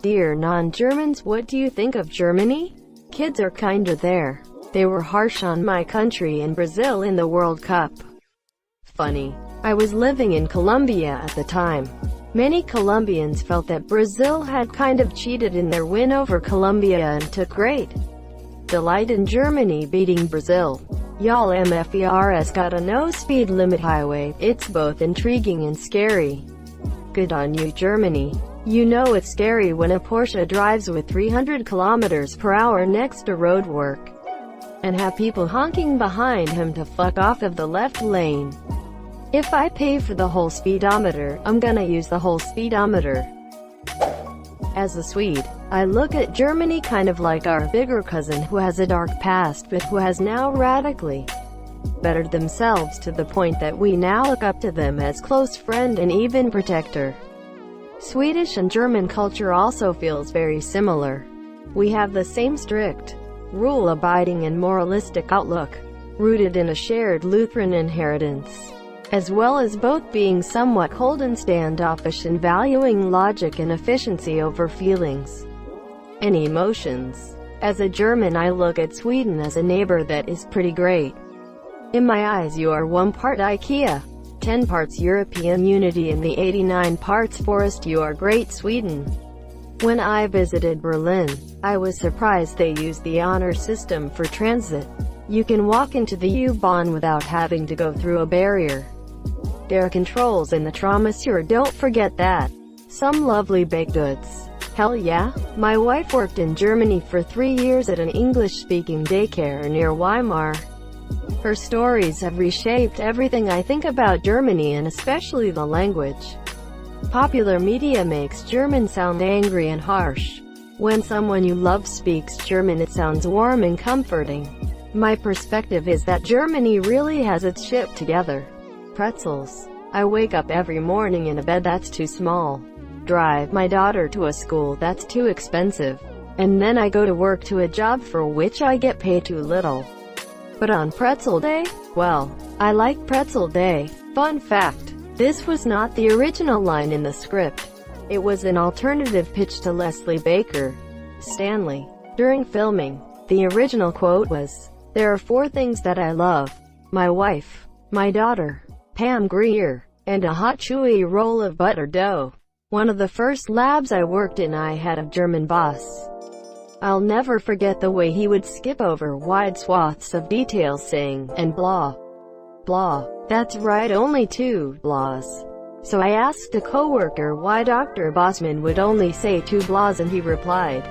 Dear non-Germans, what do you think of Germany? Kids are kinda there. They were harsh on my country and Brazil in the World Cup. Funny. I was living in Colombia at the time. Many Colombians felt that Brazil had kind of cheated in their win over Colombia and took great delight in Germany beating Brazil. Y'all MFERS got a no-speed limit highway. It's both intriguing and scary. Good on you, Germany. You know it's scary when a Porsche drives with 300 kilometers per hour next to roadwork and have people honking behind him to fuck off of the left lane. If I pay for the whole speedometer, I'm gonna use the whole speedometer. As a Swede, I look at Germany kind of like our bigger cousin who has a dark past but who has now radically bettered themselves to the point that we now look up to them as close friend and even protector. Swedish and German culture also feels very similar. We have the same strict, rule-abiding and moralistic outlook, rooted in a shared Lutheran inheritance, as well as both being somewhat cold and standoffish and valuing logic and efficiency over feelings and emotions. As a German, I look at Sweden as a neighbor that is pretty great. In my eyes, you are 1 part IKEA, 10 parts European unity, and the 89 parts forest. You are great Sweden. When I visited Berlin, I was surprised they used the honor system for transit. You can walk into the U-Bahn without having to go through a barrier. There are controls in the Traumasseur, don't forget that. Some lovely baked goods. Hell yeah. My wife worked in Germany for 3 years at an English-speaking daycare near Weimar. Her stories have reshaped everything I think about Germany, and especially the language. Popular media makes German sound angry and harsh. When someone you love speaks German, it sounds warm and comforting. My perspective is that Germany really has its shit together. Pretzels. I wake up every morning in a bed that's too small, drive my daughter to a school that's too expensive, and then I go to work to a job for which I get paid too little. But on Pretzel Day? Well, I like Pretzel Day. Fun fact, this was not the original line in the script. It was an alternative pitch to Leslie Baker Stanley. During filming, the original quote was, "There are 4 things that I love: my wife, my daughter, Pam Grier, and a hot chewy roll of butter dough." One of the first labs I worked in, I had a German boss. I'll never forget the way he would skip over wide swaths of details saying, "and blah, blah." That's right, only 2 blahs. So I asked a coworker why Dr. Bossman would only say 2 blahs, and he replied,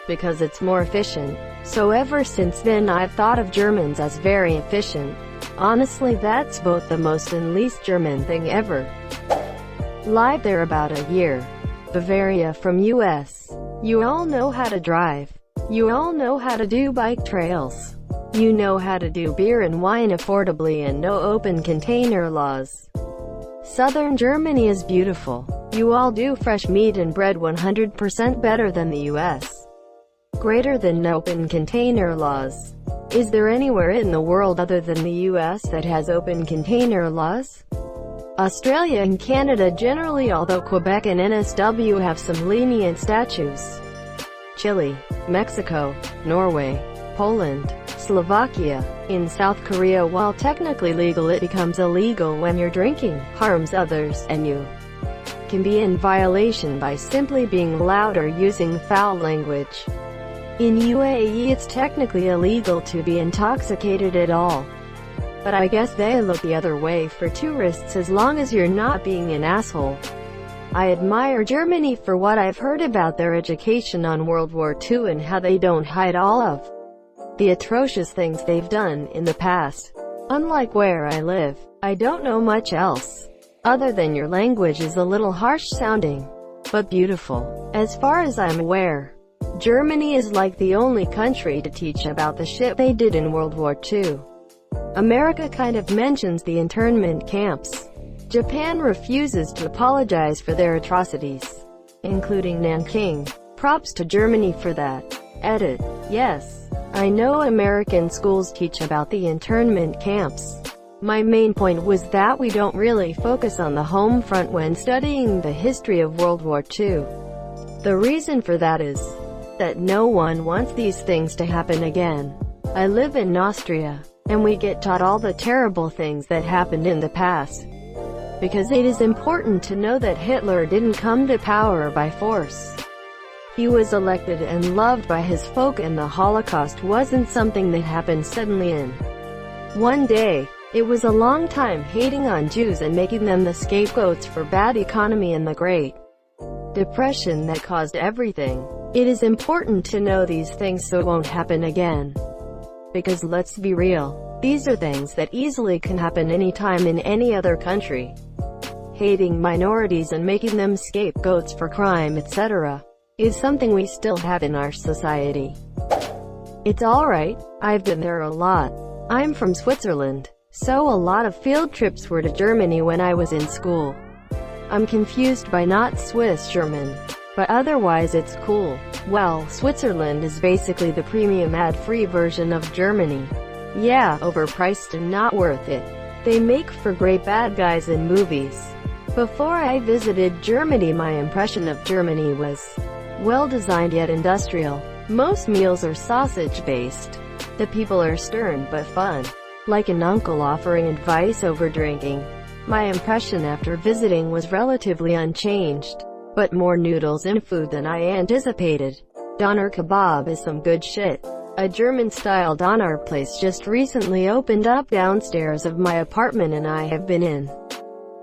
"Because it's more efficient." So ever since then I've thought of Germans as very efficient. Honestly, that's both the most and least German thing ever. Lived there about a year. Bavaria from US. You all know how to drive. You all know how to do bike trails. You know how to do beer and wine affordably and no open container laws. Southern Germany is beautiful. You all do fresh meat and bread 100% better than the US. Greater than open container laws. Is there anywhere in the world other than the US that has open container laws? Australia and Canada generally, although Quebec and NSW have some lenient statutes. Chile, Mexico, Norway, Poland, Slovakia. In South Korea, while technically legal, it becomes illegal when you're drinking, harms others, and you can be in violation by simply being loud or using foul language. In UAE, it's technically illegal to be intoxicated at all. But I guess they look the other way for tourists as long as you're not being an asshole. I admire Germany for what I've heard about their education on World War II and how they don't hide all of the atrocious things they've done in the past. Unlike where I live, I don't know much else, other than your language is a little harsh sounding, but beautiful. As far as I'm aware, Germany is like the only country to teach about the shit they did in World War II. America kind of mentions the internment camps. Japan refuses to apologize for their atrocities, including Nanking. Props to Germany for that. Edit. Yes, I know American schools teach about the internment camps. My main point was that we don't really focus on the home front when studying the history of World War II. The reason for that is that no one wants these things to happen again. I live in Austria, and we get taught all the terrible things that happened in the past, because it is important to know that Hitler didn't come to power by force. He was elected and loved by his folk, and the Holocaust wasn't something that happened suddenly in one day. It was a long time hating on Jews and making them the scapegoats for bad economy and the Great Depression that caused everything. It is important to know these things so it won't happen again. Because let's be real, these are things that easily can happen anytime in any other country. Hating minorities and making them scapegoats for crime, etc., is something we still have in our society. It's alright, I've been there a lot. I'm from Switzerland, so a lot of field trips were to Germany when I was in school. I'm confused by not Swiss German, but otherwise it's cool. Well, Switzerland is basically the premium ad-free version of Germany. Yeah, overpriced and not worth it. They make for great bad guys in movies. Before I visited Germany, my impression of Germany was well-designed yet industrial. Most meals are sausage-based. The people are stern but fun, like an uncle offering advice over drinking. My impression after visiting was relatively unchanged, but more noodles and food than I anticipated. Doner kebab is some good shit. A German-style doner place just recently opened up downstairs of my apartment and I have been in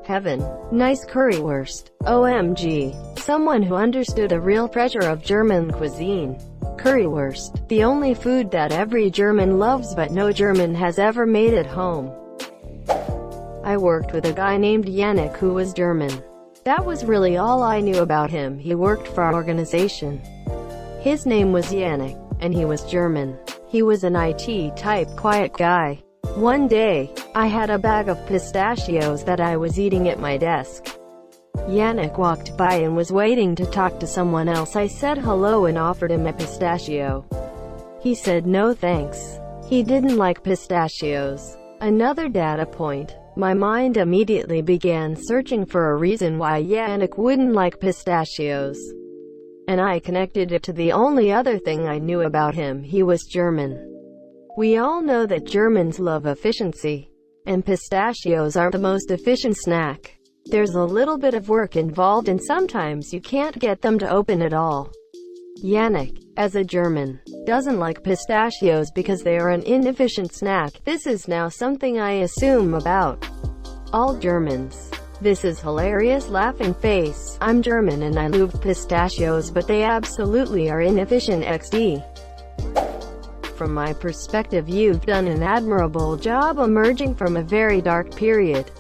heaven. Nice currywurst. OMG. Someone who understood the real treasure of German cuisine. Currywurst. The only food that every German loves but no German has ever made at home. I worked with a guy named Yannick who was German. That was really all I knew about him. He worked for our organization. His name was Yannick, and he was German. He was an IT-type quiet guy. One day, I had a bag of pistachios that I was eating at my desk. Yannick walked by and was waiting to talk to someone else. I said hello and offered him a pistachio. He said no thanks. He didn't like pistachios. Another data point. My mind immediately began searching for a reason why Yannick wouldn't like pistachios. And I connected it to the only other thing I knew about him: he was German. We all know that Germans love efficiency. And pistachios aren't the most efficient snack. There's a little bit of work involved and sometimes you can't get them to open at all. Yannick, as a German, doesn't like pistachios because they are an inefficient snack. This is now something I assume about all Germans. This is hilarious laughing face. I'm German and I love pistachios, but they absolutely are inefficient XD. From my perspective, you've done an admirable job emerging from a very dark period.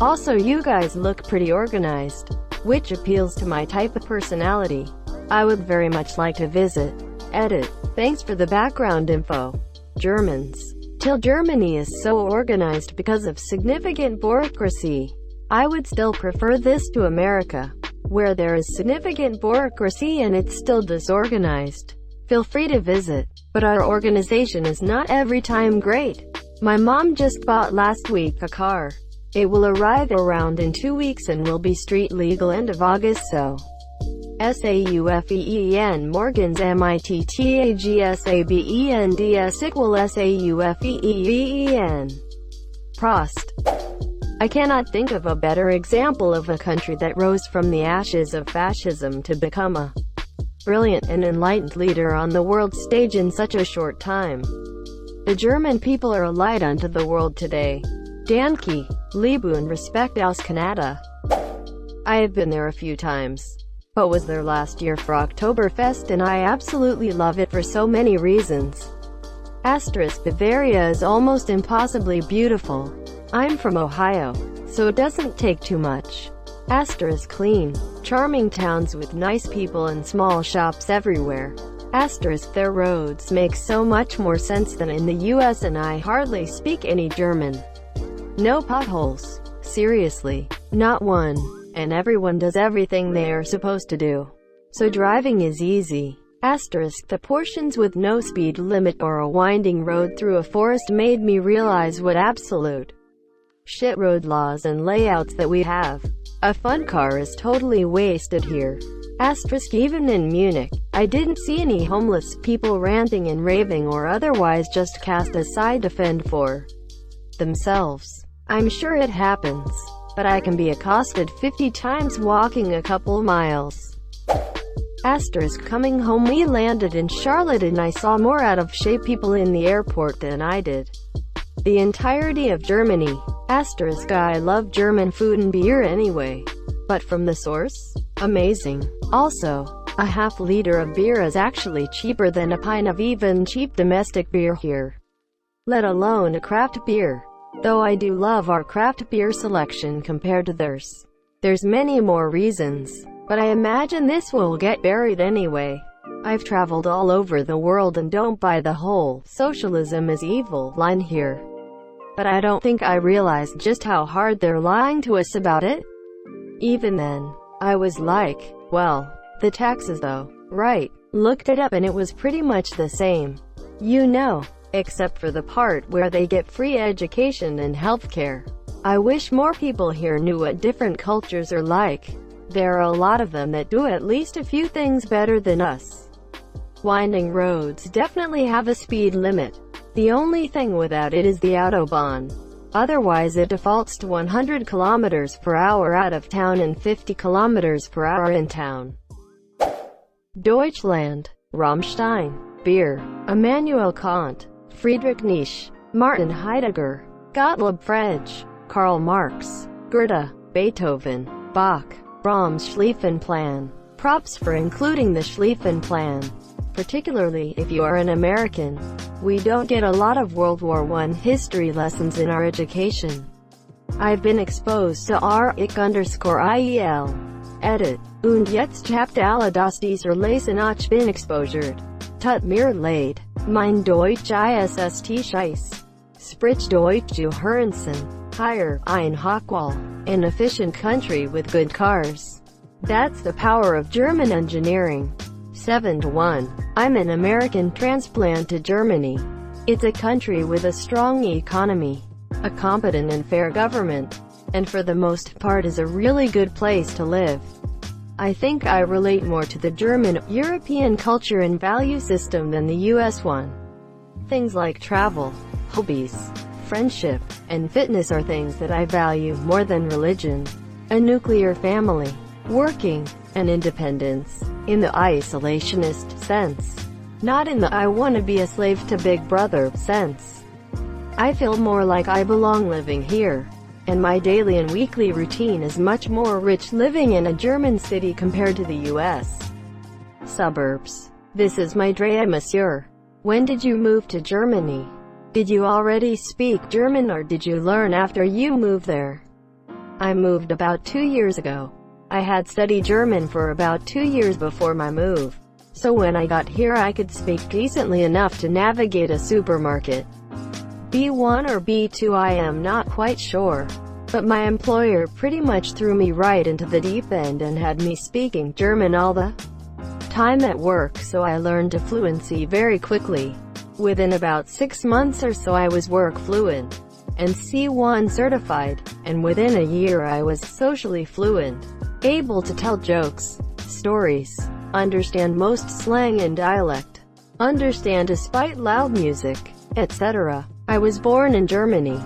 Also, you guys look pretty organized, which appeals to my type of personality. I would very much like to visit. Edit. Thanks for the background info. Germans. Till Germany is so organized because of significant bureaucracy. I would still prefer this to America, where there is significant bureaucracy and it's still disorganized. Feel free to visit. But our organization is not every time great. My mom just bought last week a car. It will arrive around in 2 weeks and will be street legal end of August, so SAUFEEN Morgans MITTAGSABENDS equal SAUFEEEN. Prost. I cannot think of a better example of a country that rose from the ashes of fascism to become a brilliant and enlightened leader on the world stage in such a short time. The German people are a light unto the world today. Danke, Liebe und Respekt aus Canada. I have been there a few times, but was there last year for Oktoberfest and I absolutely love it for so many reasons. Asterisk Bavaria is almost impossibly beautiful. I'm from Ohio, so it doesn't take too much. Asterisk clean, charming towns with nice people and small shops everywhere. Asterisk their roads make so much more sense than in the US and I hardly speak any German. No potholes. Seriously. Not one. And everyone does everything they are supposed to do. So driving is easy. Asterisk the portions with no speed limit or a winding road through a forest made me realize what absolute shit road laws and layouts that we have. A fun car is totally wasted here. Asterisk even in Munich, I didn't see any homeless people ranting and raving or otherwise just cast aside to fend for themselves. I'm sure it happens, but I can be accosted 50 times walking a couple miles. Asterisk coming home, we landed in Charlotte and I saw more out of shape people in the airport than I did the entirety of Germany. Asterisk I love German food and beer anyway. But from the source? Amazing. Also, a half-liter of beer is actually cheaper than a pint of even cheap domestic beer here, let alone a craft beer. Though I do love our craft beer selection compared to theirs. There's many more reasons, but I imagine this will get buried anyway. I've traveled all over the world and don't buy the whole "socialism is evil" line here. But I don't think I realized just how hard they're lying to us about it. Even then, I was like, well, the taxes though, right? Looked it up and it was pretty much the same. You know, except for the part where they get free education and healthcare. I wish more people here knew what different cultures are like. There are a lot of them that do at least a few things better than us. Winding roads definitely have a speed limit. The only thing without it is the Autobahn. Otherwise it defaults to 100 kilometers per hour out of town and 50 kilometers per hour in town. Deutschland, Rammstein, Beer, Immanuel Kant, Friedrich Nietzsche, Martin Heidegger, Gottlob Frege, Karl Marx, Goethe, Beethoven, Bach, Brahms. Schlieffenplan. Props for including the Schlieffenplan. Particularly if you are an American. We don't get a lot of World War I history lessons in our education. I've been exposed to R-ich_IEL. Edit. Und jetzt habt alle das dieser Lesen auch bin exposed. Tut mir leid. Mein Deutsch ist scheiß. Sprich Deutsch zu Hörensen. Hire, ein Hochwahl. An efficient country with good cars. That's the power of German engineering. 7-1. I'm an American transplant to Germany. It's a country with a strong economy, a competent and fair government, and for the most part is a really good place to live. I think I relate more to the German, European culture and value system than the US one. Things like travel, hobbies, friendship, and fitness are things that I value more than religion, a nuclear family, working, and independence, in the isolationist sense. Not in the "I want to be a slave to Big Brother" sense. I feel more like I belong living here, and my daily and weekly routine is much more rich living in a German city compared to the US suburbs. This is my dream, monsieur. When did you move to Germany? Did you already speak German or did you learn after you moved there? I moved about 2 years ago. I had studied German for about 2 years before my move, so when I got here I could speak decently enough to navigate a supermarket. B1 or B2 I am not quite sure, but my employer pretty much threw me right into the deep end and had me speaking German all the time at work, so I learned to fluency very quickly. Within about 6 months or so I was work fluent and C1 certified, and within a year I was socially fluent, able to tell jokes, stories, understand most slang and dialect, understand despite loud music, etc. I was born in Germany,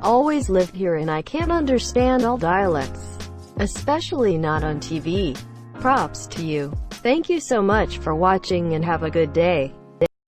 always lived here, and I can't understand all dialects, especially not on TV. Props to you. Thank you so much for watching and have a good day.